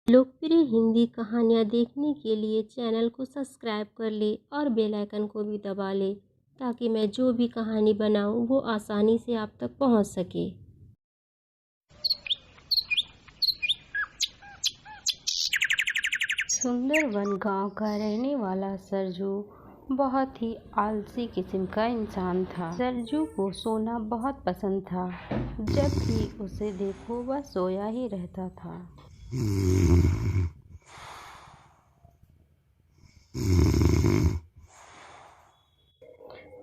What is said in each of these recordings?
लोकप्रिय हिंदी कहानियाँ देखने के लिए चैनल को सब्सक्राइब कर ले और बेल आइकन को भी दबा ले ताकि मैं जो भी कहानी बनाऊँ वो आसानी से आप तक पहुँच सके। सुंदरवन गांव का रहने वाला सरजू बहुत ही आलसी किस्म का इंसान था। सरजू को सोना बहुत पसंद था। जब भी उसे देखो वह सोया ही रहता था।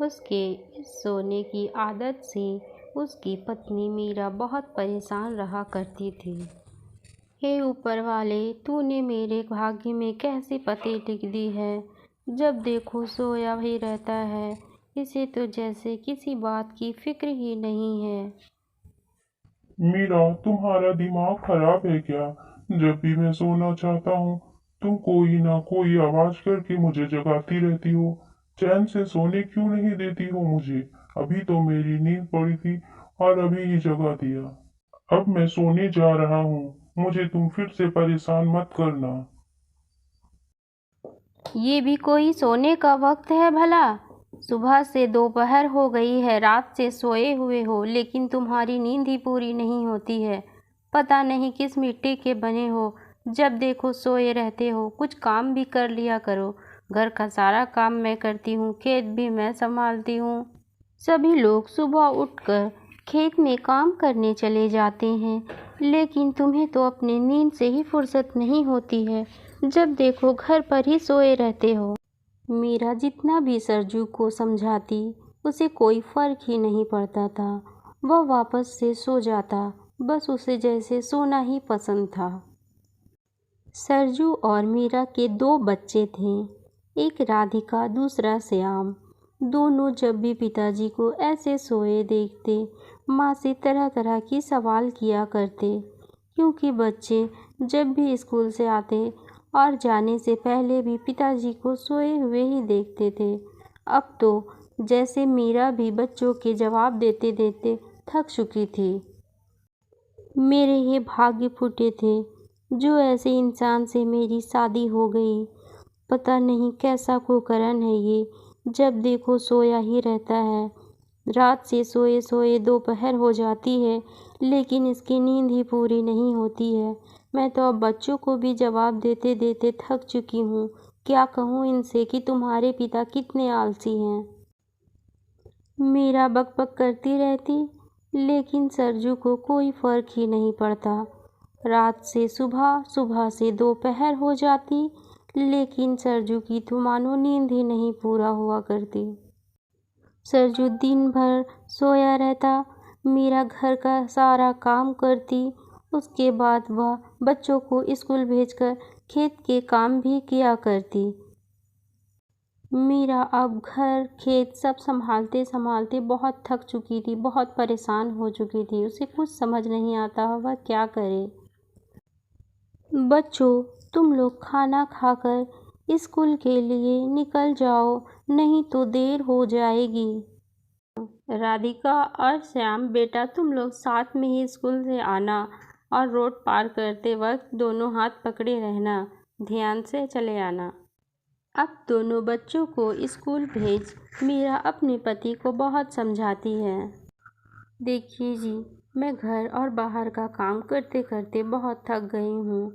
उसके इस सोने की आदत से उसकी पत्नी मीरा बहुत परेशान रहा करती थी। हे ऊपर वाले, तूने मेरे भाग्य में कैसी पति लिख दी है। जब देखो सोया ही रहता है। इसे तो जैसे किसी बात की फिक्र ही नहीं है। मीरा, तुम्हारा दिमाग खराब है क्या? जब भी मैं सोना चाहता हूँ तुम कोई ना कोई आवाज करके मुझे जगाती रहती हो। चैन से सोने क्यों नहीं देती हो मुझे? अभी तो मेरी नींद पड़ी थी और अभी ही जगा दिया। अब मैं सोने जा रहा हूँ, मुझे तुम फिर से परेशान मत करना। ये भी कोई सोने का वक्त है भला? सुबह से दोपहर हो गई है, रात से सोए हुए हो लेकिन तुम्हारी नींद ही पूरी नहीं होती है। पता नहीं किस मिट्टी के बने हो, जब देखो सोए रहते हो। कुछ काम भी कर लिया करो। घर का सारा काम मैं करती हूँ, खेत भी मैं संभालती हूँ। सभी लोग सुबह उठकर खेत में काम करने चले जाते हैं, लेकिन तुम्हें तो अपनी नींद से ही फुर्सत नहीं होती है। जब देखो घर पर ही सोए रहते हो। मीरा जितना भी सरजू को समझाती, उसे कोई फर्क ही नहीं पड़ता था। वह वापस से सो जाता, बस उसे जैसे सोना ही पसंद था। सरजू और मीरा के दो बच्चे थे, एक राधिका, दूसरा श्याम। दोनों जब भी पिताजी को ऐसे सोए देखते, माँ से तरह तरह की सवाल किया करते, क्योंकि बच्चे जब भी स्कूल से आते और जाने से पहले भी पिताजी को सोए हुए ही देखते थे। अब तो जैसे मीरा भी बच्चों के जवाब देते देते थक चुकी थी। मेरे ये भाग्य फूटे थे, जो ऐसे इंसान से मेरी शादी हो गई। पता नहीं कैसा कुकर्म है ये, जब देखो सोया ही रहता है। रात से सोए सोए दोपहर हो जाती है, लेकिन इसकी नींद ही पूरी नहीं होती है। मैं तो अब बच्चों को भी जवाब देते देते थक चुकी हूँ। क्या कहूँ इनसे कि तुम्हारे पिता कितने आलसी हैं। मीरा बकबक करती रहती, लेकिन सरजू को कोई फर्क ही नहीं पड़ता। रात से सुबह, सुबह से दोपहर हो जाती, लेकिन सरजू की तो मानो नींद ही नहीं पूरा हुआ करती। सरजू दिन भर सोया रहता, मीरा घर का सारा काम करती। उसके बाद वह बच्चों को स्कूल भेजकर खेत के काम भी किया करती। मीरा अब घर खेत सब संभालते संभालते बहुत थक चुकी थी, बहुत परेशान हो चुकी थी। उसे कुछ समझ नहीं आता वह क्या करे। बच्चों, तुम लोग खाना खाकर स्कूल के लिए निकल जाओ, नहीं तो देर हो जाएगी। राधिका और श्याम, बेटा तुम लोग साथ में ही स्कूल से आना और रोड पार करते वक्त दोनों हाथ पकड़े रहना, ध्यान से चले आना। अब दोनों बच्चों को स्कूल भेज मीरा अपने पति को बहुत समझाती है। देखिए जी, मैं घर और बाहर का काम करते करते बहुत थक गई हूँ।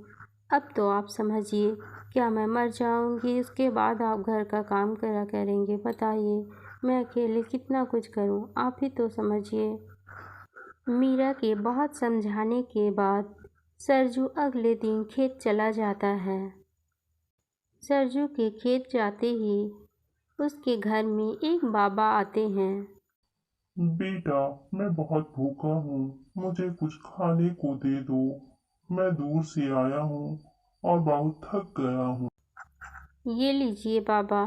अब तो आप समझिए, क्या मैं मर जाऊँगी, उसके बाद आप घर का काम करा करेंगे? बताइए, मैं अकेले कितना कुछ करूँ, आप ही तो समझिए। मीरा के बहुत समझाने के बाद सरजू अगले दिन खेत चला जाता है। सरजू के खेत जाते ही उसके घर में एक बाबा आते हैं। बेटा, मैं बहुत भूखा हूँ, मुझे कुछ खाने को दे दो। मैं दूर से आया हूँ और बहुत थक गया हूँ। ये लीजिए बाबा,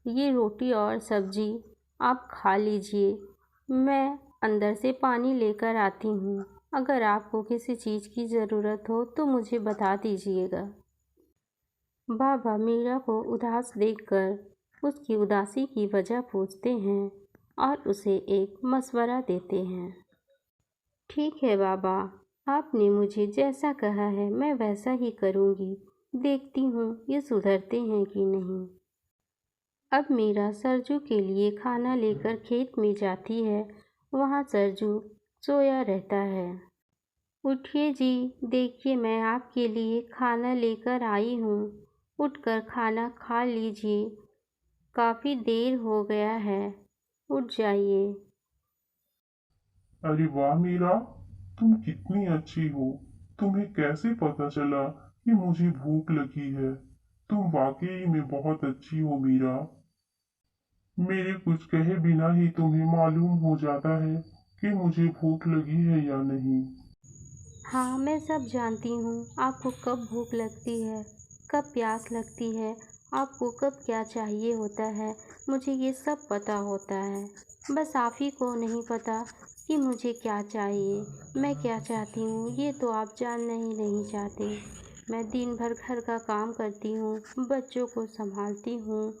ये रोटी और सब्जी आप खा लीजिए। मैं अंदर से पानी लेकर आती हूँ। अगर आपको किसी चीज़ की ज़रूरत हो तो मुझे बता दीजिएगा। बाबा मीरा को उदास देखकर उसकी उदासी की वजह पूछते हैं और उसे एक मशवरा देते हैं। ठीक है बाबा, आपने मुझे जैसा कहा है मैं वैसा ही करूँगी। देखती हूँ ये सुधरते हैं कि नहीं। अब मीरा सरजू के लिए खाना लेकर खेत में जाती है। वहाँ सरजू सोया रहता है। उठिए जी, देखिए मैं आपके लिए खाना लेकर आई हूँ। उठकर खाना खा लीजिए, काफ़ी देर हो गया है। उठ जाइए। अरे वाह मीरा, तुम कितनी अच्छी हो। तुम्हें कैसे पता चला कि मुझे भूख लगी है? तुम वाकई में बहुत अच्छी हो मीरा। मेरे कुछ कहे बिना ही तुम्हें मालूम हो जाता है कि मुझे भूख लगी है या नहीं। हाँ, मैं सब जानती हूँ। आपको कब भूख लगती है, कब प्यास लगती है, आपको कब क्या चाहिए होता है, मुझे ये सब पता होता है। बस आप ही को नहीं पता कि मुझे क्या चाहिए, मैं क्या चाहती हूँ, ये तो आप जानना ही नहीं चाहते। मैं दिन भर घर का काम करती हूँ, बच्चों को संभालती हूँ,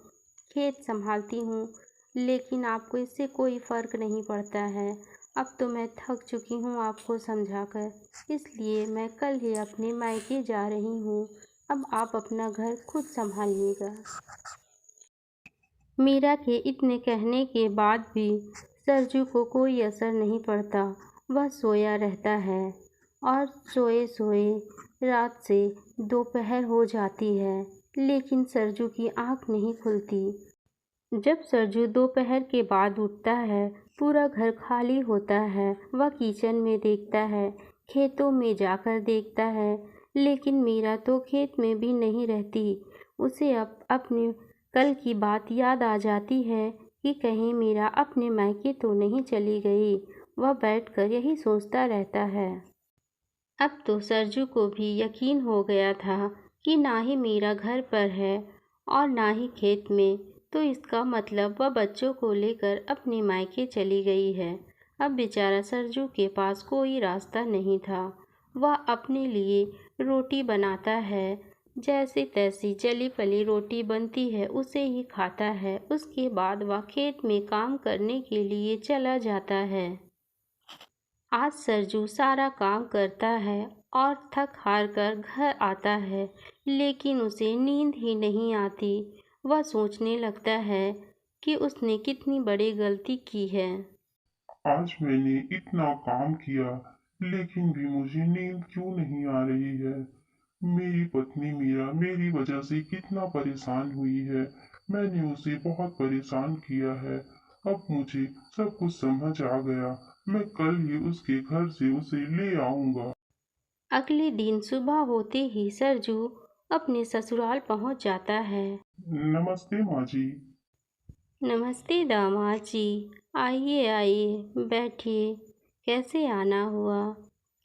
खेत संभालती हूँ, लेकिन आपको इससे कोई फ़र्क नहीं पड़ता है। अब तो मैं थक चुकी हूँ आपको समझाकर, इसलिए मैं कल ही अपने मायके जा रही हूँ। अब आप अपना घर खुद संभालिएगा। मीरा के इतने कहने के बाद भी सरजू को कोई असर नहीं पड़ता। वह सोया रहता है और सोए सोए रात से दोपहर हो जाती है, लेकिन सरजू की आँख नहीं खुलती। जब सरजू दोपहर के बाद उठता है, पूरा घर खाली होता है। वह किचन में देखता है, खेतों में जाकर देखता है, लेकिन मीरा तो खेत में भी नहीं रहती। उसे अब अपने कल की बात याद आ जाती है कि कहीं मीरा अपने मायके तो नहीं चली गई। वह बैठकर यही सोचता रहता है। अब तो सरजू को भी यकीन हो गया था कि ना ही मीरा घर पर है और ना ही खेत में, तो इसका मतलब वह बच्चों को लेकर अपने मायके चली गई है। अब बेचारा सरजू के पास कोई रास्ता नहीं था। वह अपने लिए रोटी बनाता है, जैसे तैसी चली पली रोटी बनती है उसे ही खाता है। उसके बाद वह खेत में काम करने के लिए चला जाता है। आज सरजू सारा काम करता है और थक हार कर घर आता है, लेकिन उसे नींद ही नहीं आती। वह सोचने लगता है कि उसने कितनी बड़ी गलती की है। आज मैंने इतना काम किया, लेकिन भी मुझे नींद क्यों नहीं आ रही है? मेरी पत्नी मीरा मेरी वजह से कितना परेशान हुई है। मैंने उसे बहुत परेशान किया है। अब मुझे सब कुछ समझ आ गया। मैं कल ही उसके घर से उसे ले आऊंगा। अगले दिन सुबह होते ही सरजू अपने ससुराल पहुंच जाता है। नमस्ते माँ जी। नमस्ते दामाद जी, आइए आइए बैठिए। कैसे आना हुआ?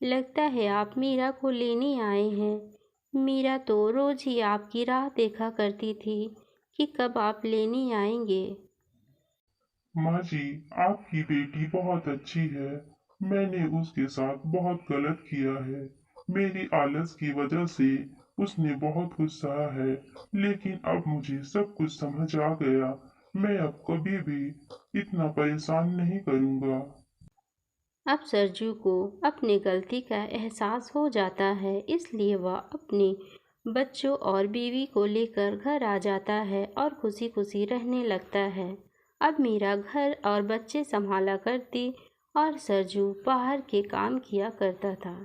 लगता है आप मीरा को लेने आए हैं। मीरा तो रोज ही आपकी राह देखा करती थी कि कब आप लेने आएंगे। माँ जी, आपकी बेटी बहुत अच्छी है। मैंने उसके साथ बहुत गलत किया है। मेरी आलस की वजह से उसने बहुत कुछ सहा है, लेकिन अब मुझे सब कुछ समझ आ गया। मैं अब कभी भी इतना परेशान नहीं करूँगा। अब सरजू को अपनी गलती का एहसास हो जाता है, इसलिए वह अपने बच्चों और बीवी को लेकर घर आ जाता है और खुशी खुशी रहने लगता है। अब मीरा घर और बच्चे संभाला करती और सरजू बाहर के काम किया करता था।